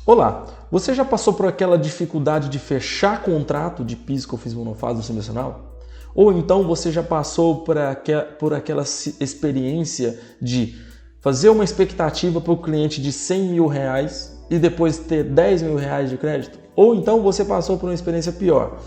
Olá, você já passou por aquela dificuldade de fechar contrato de PIS, COFINS monofásico semianual? Ou então você já passou por aquela experiência de fazer uma expectativa para o cliente de R$100 mil e depois ter R$10 mil de crédito? Ou então você passou por uma experiência pior,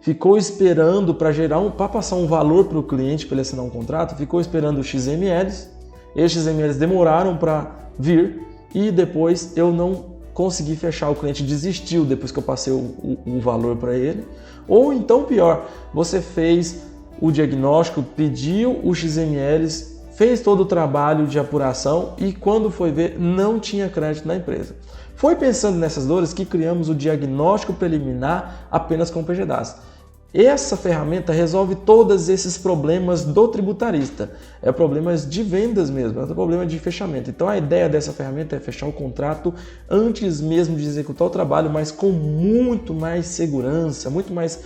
ficou esperando para passar um valor para o cliente para ele assinar um contrato, ficou esperando os XMLs, esses XMLs demoraram para vir e depois eu não consegui fechar, o cliente desistiu depois que eu passei o valor para ele. Ou então pior, você fez o diagnóstico, pediu os XMLs, fez todo o trabalho de apuração e quando foi ver não tinha crédito na empresa. Foi pensando nessas dores que criamos o diagnóstico preliminar apenas com o PGDAS. Essa ferramenta resolve todos esses problemas do tributarista. É problemas de vendas mesmo, é um problema de fechamento. Então a ideia dessa ferramenta é fechar o contrato antes mesmo de executar o trabalho, mas com muito mais segurança, muito mais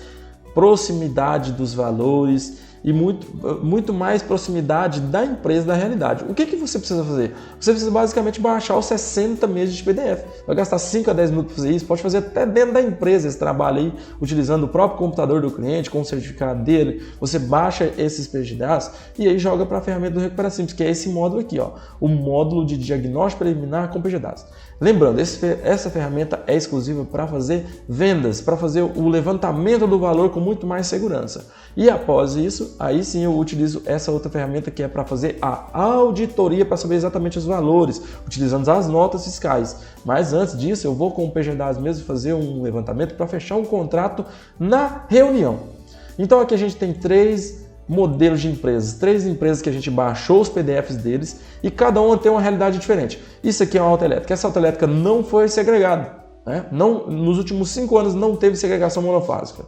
proximidade dos valores e muito mais proximidade da empresa da realidade. O que você precisa fazer? Você precisa basicamente baixar os 60 meses de PDF. Vai gastar 5 a 10 minutos para fazer isso, pode fazer até dentro da empresa esse trabalho aí, utilizando o próprio computador do cliente, com o certificado dele. Você baixa esses PGDAs e aí joga para a ferramenta do Recupera Simples, que é esse módulo aqui, ó, o módulo de diagnóstico preliminar com PGDAs. Lembrando, essa ferramenta é exclusiva para fazer vendas, para fazer o levantamento do valor com muito mais segurança. E após isso, aí sim eu utilizo essa outra ferramenta que é para fazer a auditoria para saber exatamente os valores, utilizando as notas fiscais. Mas antes disso, eu vou com o PGDAS mesmo fazer um levantamento para fechar um contrato na reunião. Então aqui a gente tem três modelos de empresas, três empresas que a gente baixou os PDFs deles e cada uma tem uma realidade diferente. Isso aqui é uma autoelétrica. Essa autoelétrica não foi segregada, né? Nos últimos 5 anos não teve segregação monofásica.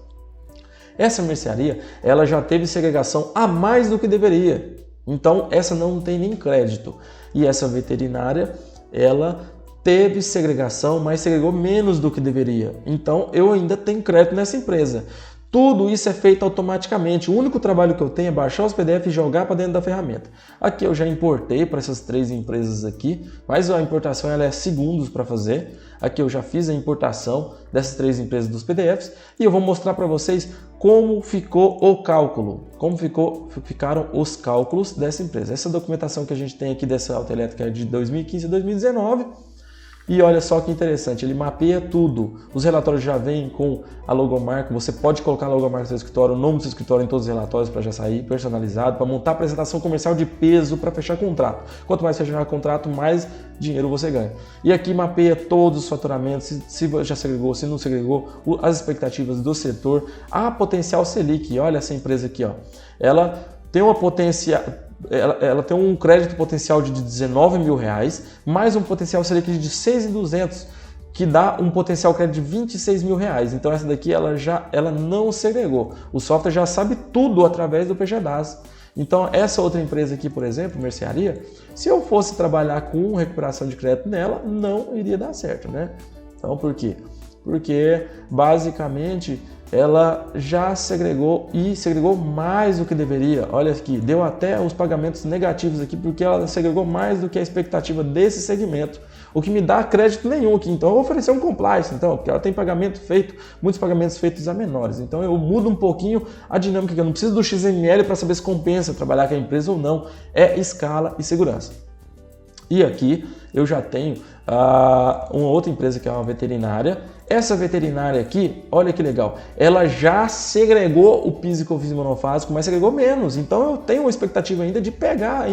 Essa mercearia, ela já teve segregação a mais do que deveria. Então, essa não tem nem crédito. E essa veterinária, ela teve segregação, mas segregou menos do que deveria. Então, eu ainda tenho crédito nessa empresa. Tudo isso é feito automaticamente. O único trabalho que eu tenho é baixar os PDFs e jogar para dentro da ferramenta. Aqui eu já importei para essas três empresas aqui, mas a importação ela é segundos para fazer. Aqui eu já fiz a importação dessas três empresas dos PDFs e eu vou mostrar para vocês como ficou o cálculo, como ficaram os cálculos dessa empresa. Essa documentação que a gente tem aqui dessa autoelétrica é de 2015 a 2019. E olha só que interessante, ele mapeia tudo. Os relatórios já vêm com a logomarca, você pode colocar a logomarca do seu escritório, o nome do seu escritório em todos os relatórios para já sair personalizado, para montar a apresentação comercial de peso para fechar contrato. Quanto mais fechar contrato, mais dinheiro você ganha. E aqui mapeia todos os faturamentos, se já segregou, se não segregou, as expectativas do setor, a potencial Selic. Olha essa empresa aqui, ó. Ela tem uma potencial... Ela tem um crédito potencial de R$19 mil, mais um potencial Selic de 6.200, que dá um potencial crédito de R$26 mil. Então essa daqui ela não segregou. O software já sabe tudo através do PGDAS. Então essa outra empresa aqui, por exemplo, mercearia, se eu fosse trabalhar com recuperação de crédito nela, não iria dar certo, né? Então por quê? Porque basicamente ela já segregou e segregou mais do que deveria. Olha aqui, deu até os pagamentos negativos aqui porque ela segregou mais do que a expectativa desse segmento, o que me dá crédito nenhum aqui. Então eu vou oferecer um compliance, então, porque ela tem pagamento feito, muitos pagamentos feitos a menores. Então eu mudo um pouquinho a dinâmica, que eu não preciso do XML para saber se compensa trabalhar com a empresa ou não. É escala e segurança. E aqui eu já tenho uma outra empresa que é uma veterinária. Essa veterinária aqui, olha que legal, ela já segregou o PIS e COFINS monofásico, mas segregou menos. Então eu tenho uma expectativa ainda de pegar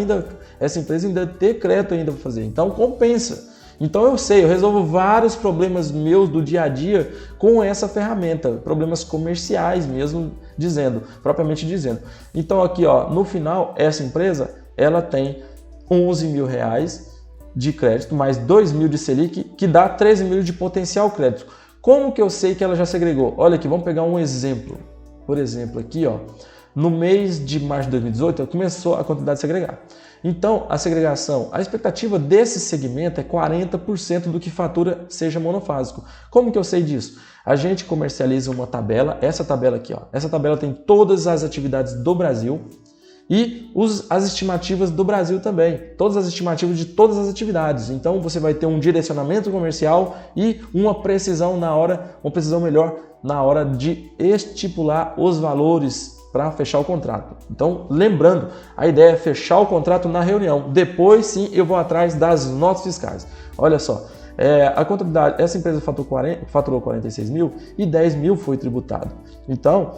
essa empresa, ainda ter crédito ainda para fazer. Então compensa. Então eu sei, eu resolvo vários problemas meus do dia a dia com essa ferramenta, problemas comerciais mesmo, propriamente dizendo. Então aqui, ó, no final, essa empresa, ela tem R$11 mil de crédito, mais 2 mil de Selic, que dá 13 mil de potencial crédito. Como que eu sei que ela já segregou? Olha aqui, vamos pegar um exemplo. Por exemplo, aqui, ó, no mês de março de 2018, começou a quantidade de segregar. Então, a segregação, a expectativa desse segmento é 40% do que fatura seja monofásico. Como que eu sei disso? A gente comercializa uma tabela, essa tabela aqui, ó. Essa tabela tem todas as atividades do Brasil. e as estimativas do Brasil também, todas as estimativas de todas as atividades. Então você vai ter um direcionamento comercial e uma precisão melhor na hora de estipular os valores para fechar o contrato. Então, lembrando, a ideia é fechar o contrato na reunião. Depois sim eu vou atrás das notas fiscais. Olha só, a contabilidade, essa empresa faturou 46 mil e 10 mil foi tributado. Então,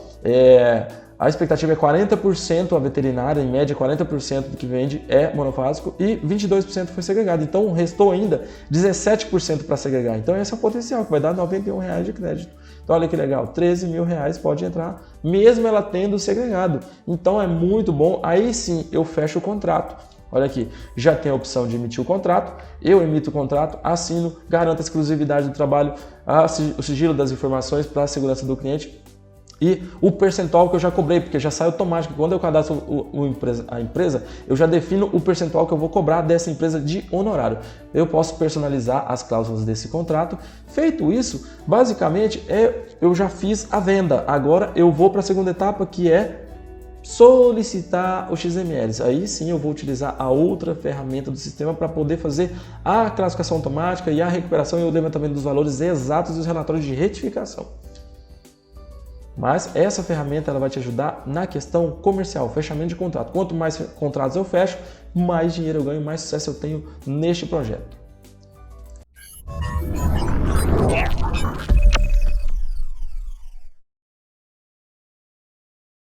a expectativa é 40% a veterinária, em média 40% do que vende é monofásico e 22% foi segregado. Então restou ainda 17% para segregar. Então esse é o potencial, que vai dar R$91 de crédito. Então olha que legal, R$13 mil pode entrar, mesmo ela tendo segregado. Então é muito bom, aí sim eu fecho o contrato. Olha aqui, já tem a opção de emitir o contrato, eu emito o contrato, assino, garanto a exclusividade do trabalho, o sigilo das informações para a segurança do cliente e o percentual que eu já cobrei, porque já sai automático. Quando eu cadastro a empresa, eu já defino o percentual que eu vou cobrar dessa empresa de honorário. Eu posso personalizar as cláusulas desse contrato. Feito isso, basicamente eu já fiz a venda. Agora eu vou para a segunda etapa, que é solicitar os XMLs. Aí sim eu vou utilizar a outra ferramenta do sistema para poder fazer a classificação automática e a recuperação e o levantamento dos valores exatos dos relatórios de retificação. Mas essa ferramenta ela vai te ajudar na questão comercial, fechamento de contrato. Quanto mais contratos eu fecho, mais dinheiro eu ganho, mais sucesso eu tenho neste projeto.